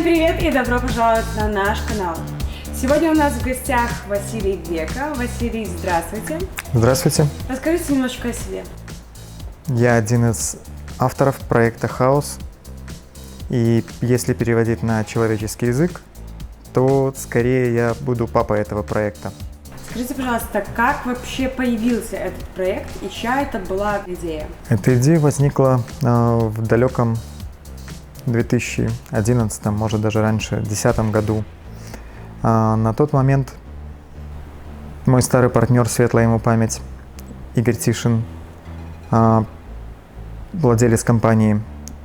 Всем привет и добро пожаловать на наш канал. Сегодня у нас в гостях Василий Века. Василий, здравствуйте. Здравствуйте. Расскажите немножко о себе. Я один из авторов проекта «Хаос». И если переводить на человеческий язык, то скорее я буду папой этого проекта. Скажите, пожалуйста, как вообще появился этот проект и чья это была идея? Эта идея возникла в далеком 2011, может даже раньше, 2010 году. На тот момент мой старый партнер, светлая ему память, Игорь Тишин, владелец компании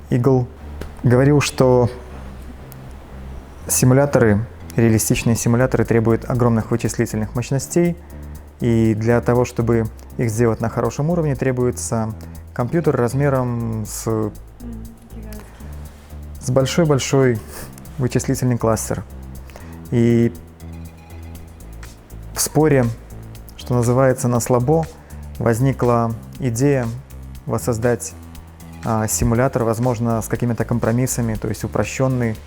Eagle, говорил, что реалистичные симуляторы требуют огромных вычислительных мощностей, и для того, чтобы их сделать на хорошем уровне, требуется компьютер размером с большой-большой вычислительный кластер. И в споре, что называется, на слабо, возникла идея воссоздать симулятор, возможно, с какими-то компромиссами, то есть упрощенный,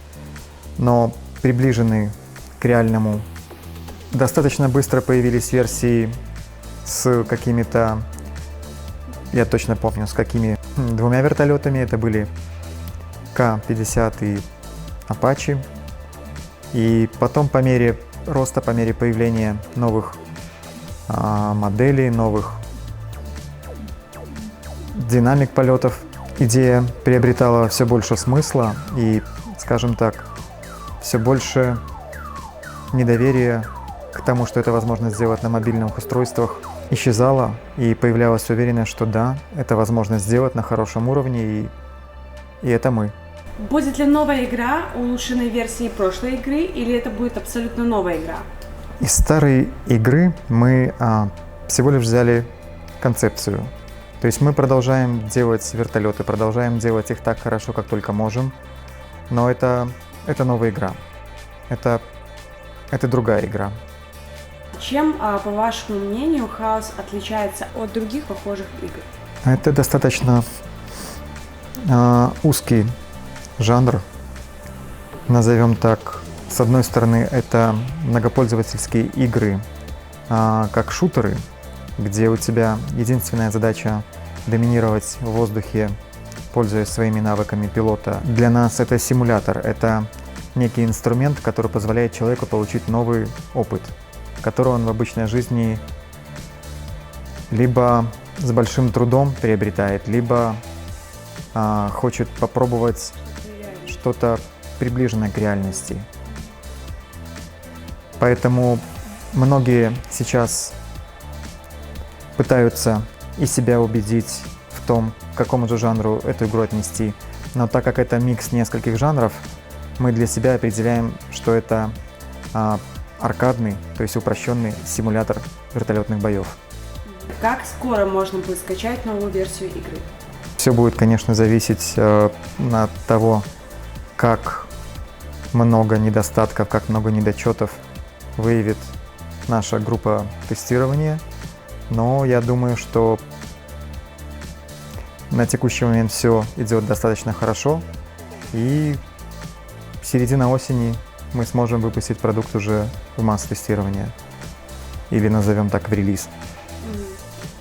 но приближенный к реальному. Достаточно быстро появились версии с какими-то, я точно помню, с какими двумя вертолетами. Это были К-50 и Apache. И потом по мере роста, по мере появления новых моделей, новых динамик полетов, идея приобретала все больше смысла и, скажем так, все больше недоверия к тому, что это возможно сделать на мобильных устройствах, исчезала, и появлялась уверенность, что да, это возможно сделать на хорошем уровне, и это мы. Будет ли новая игра улучшенной версии прошлой игры, или это будет абсолютно новая игра? Из старой игры мы всего лишь взяли концепцию. То есть мы продолжаем делать вертолеты, продолжаем делать их так хорошо, как только можем, но это новая игра. Это другая игра. Чем, по вашему мнению, Хаос отличается от других похожих игр? Это достаточно узкий жанр, назовем так. С одной стороны, это многопользовательские игры, как шутеры, где у тебя единственная задача доминировать в воздухе, пользуясь своими навыками пилота. Для нас это симулятор, это некий инструмент, который позволяет человеку получить новый опыт, который он в обычной жизни либо с большим трудом приобретает, либо хочет попробовать что-то приближенное к реальности. Поэтому многие сейчас пытаются и себя убедить в том, к какому же жанру эту игру отнести. Но так как это микс нескольких жанров, мы для себя определяем, что это аркадный, то есть упрощенный симулятор вертолетных боев. Как скоро можно будет скачать новую версию игры? Все будет, конечно, зависеть от того, как много недостатков, как много недочетов выявит наша группа тестирования. Но я думаю, что на текущий момент все идет достаточно хорошо, и середина осени мы сможем выпустить продукт уже в масс-тестирование, или назовем так, в релиз.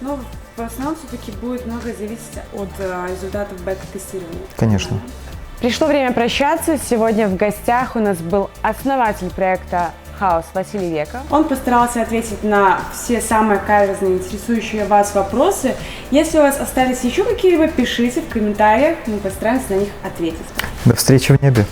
Ну, в основном все-таки будет много зависеть от результатов бета-тестирования. Конечно. Пришло время прощаться. Сегодня в гостях у нас был основатель проекта «Хаос» Василий Века. Он постарался ответить на все самые каверзные, интересующие вас вопросы. Если у вас остались еще какие-либо, пишите в комментариях, мы постараемся на них ответить. До встречи в небе!